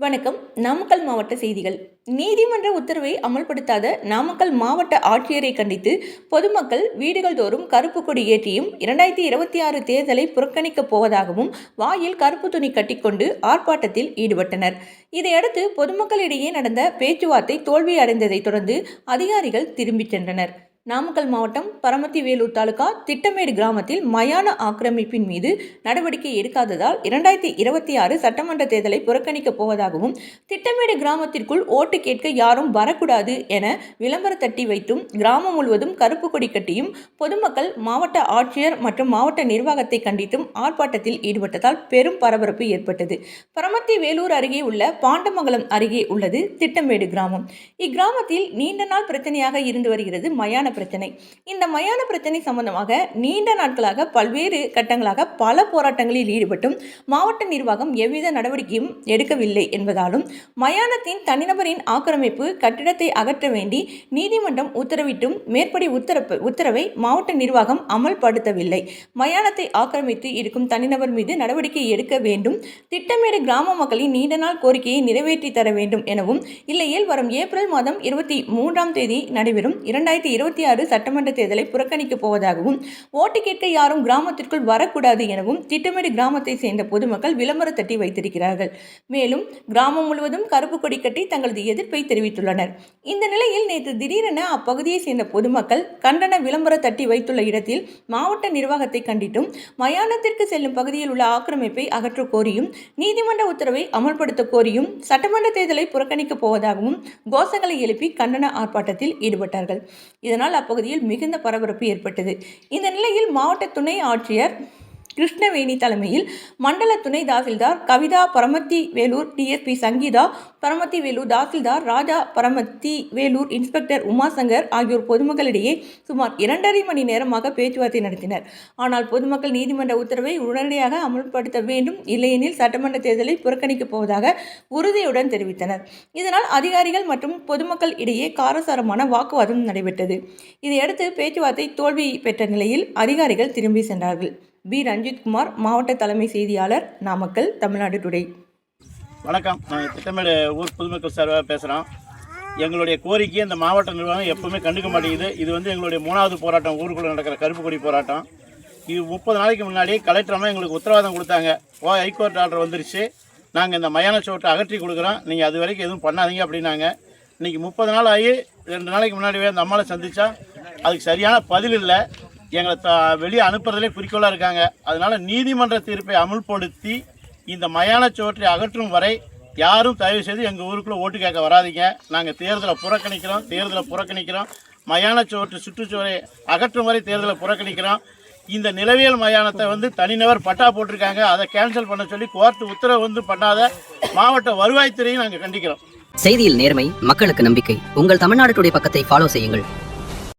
வணக்கம். நாமக்கல் மாவட்ட செய்திகள். நீதிமன்ற உத்தரவை அமல்படுத்தாத நாமக்கல் மாவட்ட ஆட்சியரை கண்டித்து பொதுமக்கள் வீடுகள் தோறும் கருப்பு கொடி ஏற்றியும் 2026 தேர்தலை புறக்கணிக்கப் போவதாகவும் வாயில் கருப்பு துணி கட்டிக்கொண்டு ஆர்ப்பாட்டத்தில் ஈடுபட்டனர். இதையடுத்து பொதுமக்களிடையே நடந்த பேச்சுவார்த்தை தோல்வி அடைந்ததை தொடர்ந்து அதிகாரிகள் திரும்பிச் சென்றனர். நாமக்கல் மாவட்டம் பரமத்தி வேலூர் தாலுகா திட்டமேடு கிராமத்தில் மயான ஆக்கிரமிப்பின் மீது நடவடிக்கை எடுக்காததால் 2026 சட்டமன்ற தேர்தலை புறக்கணிக்கப் போவதாகவும் திட்டமேடு கிராமத்திற்குள் ஓட்டு கேட்க யாரும் வரக்கூடாது என விளம்பர தட்டி வைத்தும் கிராமம் முழுவதும் கருப்பு கொடி கட்டியும் பொதுமக்கள் மாவட்ட ஆட்சியர் மற்றும் மாவட்ட நிர்வாகத்தை கண்டித்தும் ஆர்ப்பாட்டத்தில் ஈடுபட்டதால் பெரும் பரபரப்பு ஏற்பட்டது. பரமத்தி வேலூர் அருகே உள்ள பாண்டமங்கலம் அருகே உள்ளது திட்டமேடு கிராமம். இக்கிராமத்தில் நீண்ட நாள் பிரச்சனையாக இருந்து வருகிறது மயான பிரச்சனை. இந்த மயான பிரச்சனை சம்பந்தமாக நீண்ட நாட்களாக பல்வேறு கட்டங்களாக பல போராட்டங்களில் ஈடுபட்டும் மாவட்ட நிர்வாகம் எவ்வித நடவடிக்கையும் எடுக்கவில்லை என்பதாலும் மயானத்தின் தனிநபரின் ஆக்கிரமிப்பு கட்டிடத்தை அகற்ற வேண்டி நீதிமன்றம் உத்தரவிட்டும் மேற்படி உத்தரவை மாவட்ட நிர்வாகம் அமல்படுத்தவில்லை. மயானத்தை ஆக்கிரமித்து இருக்கும் தனிநபர் மீது நடவடிக்கை எடுக்க வேண்டும், திட்டமேடு கிராம மக்களின் நீண்ட நாள் கோரிக்கையை நிறைவேற்றி தர வேண்டும் எனவும், இல்லையேல் வரும் ஏப்ரல் மாதம் 23ஆம் தேதி நடைபெறும் 2026 சட்டமன்ற தேர்தலை புறக்கணிக்கப் போவதாகவும், ஓட்டு கேட்க யாரும் கிராமத்திற்குள் வரக்கூடாது எனவும் திட்டமேடு கிராமத்தை சேர்ந்த பொதுமக்கள் விளம்பர தட்டி வைத்திருக்கிறார்கள். மேலும் கிராமம் முழுவதும் கருப்பு கொடி கட்டி தங்களது எதிர்ப்பை தெரிவித்துள்ளனர். இந்த நிலையில் நேற்று திடீரென அப்பகுதியை சேர்ந்த பொதுமக்கள் கண்டன விளம்பர தட்டி வைத்துள்ள இடத்தில் மாவட்ட நிர்வாகத்தை கண்டித்தும் மயானத்திற்கு செல்லும் பகுதியில் உள்ள ஆக்கிரமிப்பை அகற்ற கோரியும் நீதிமன்ற உத்தரவை அமல்படுத்த கோரியும் சட்டமன்ற தேர்தலை புறக்கணிக்கப் போவதாகவும் கோஷங்களை எழுப்பி கண்டன ஆர்ப்பாட்டத்தில் ஈடுபட்டார்கள். இதனால் அப்பகுதியில் மிகுந்த பரபரப்பு ஏற்பட்டது. இந்த நிலையில் மாவட்ட துணை ஆட்சியர் கிருஷ்ணவேணி தலைமையில் மண்டல துணை தாசில்தார் கவிதா, பரமத்தி வேலூர் டிஎஸ்பி சங்கீதா, பரமத்தி வேலூர் தாசில்தார் ராஜா, பரமத்தி வேலூர் இன்ஸ்பெக்டர் உமாசங்கர் ஆகியோர் பொதுமக்களிடையே சுமார் 2.5 மணி நேரமாக பேச்சுவார்த்தை நடத்தினர். ஆனால் பொதுமக்கள் நீதிமன்ற உத்தரவை உடனடியாக அமல்படுத்த வேண்டும், இல்லையெனில் சட்டமன்ற தேர்தலை புறக்கணிக்கப் போவதாக உறுதியுடன் தெரிவித்தனர். இதனால் அதிகாரிகள் மற்றும் பொதுமக்கள் இடையே காரசாரமான வாக்குவாதம் நடைபெற்றது. இதையடுத்து பேச்சுவார்த்தை தோல்வி பெற்ற நிலையில் அதிகாரிகள் திரும்பி சென்றார்கள். பி. ரஞ்சித்குமார், மாவட்ட தலைமை செய்தியாளர், நாமக்கல், தமிழ்நாடு டுடே. வணக்கம். நாங்கள் திட்டமேடு ஊர் பொதுமக்கள் சார்பாக பேசுகிறோம். எங்களுடைய கோரிக்கையை இந்த மாவட்ட நிர்வாகம் எப்பவுமே கண்டுக்க மாட்டேங்குது. இது எங்களுடைய 3வது போராட்டம், ஊருக்குள்ளே நடக்கிற கருப்பு கொடி போராட்டம். இது 30 நாளைக்கு முன்னாடி கலெக்டரமாக எங்களுக்கு உத்தரவாதம் கொடுத்தாங்க. ஹைகோர்ட் ஆர்டர் வந்துருச்சு, நாங்கள் இந்த மயான சோட்டை அகற்றி கொடுக்குறோம், நீங்கள் அது வரைக்கும் எதுவும் பண்ணாதீங்க அப்படின்னாங்க. இன்றைக்கி 30 நாள் ஆகி 2 நாளைக்கு முன்னாடியே அந்த அம்மாவை சந்தித்தா அதுக்கு சரியான பதில் இல்லை. எங்களை வெளியே அனுப்புறதுலே குறிக்கோளாக இருக்காங்க. அதனால் நீதிமன்ற தீர்ப்பை அமுல்படுத்தி இந்த மயான சோற்றை அகற்றும் வரை யாரும் தயவு செய்து எங்கள் ஊருக்குள்ளே ஓட்டு கேட்க வராதிங்க. நாங்கள் தேர்தலை புறக்கணிக்கிறோம். மயான சோற்று சுற்றுச்சுவரை அகற்றும் வரை தேர்தலை புறக்கணிக்கிறோம். இந்த நிலவியல் மயானத்தை தனிநபர் பட்டா போட்டிருக்காங்க, அதை கேன்சல் பண்ண சொல்லி கோர்ட்டு உத்தரவு பண்ணாத மாவட்ட வருவாய்த்துறையும் நாங்கள் கண்டிக்கிறோம். செய்தியில் நேர்மை, மக்களுக்கு நம்பிக்கை. உங்கள் தமிழ்நாடு டுடே பக்கத்தை ஃபாலோ செய்யுங்கள்.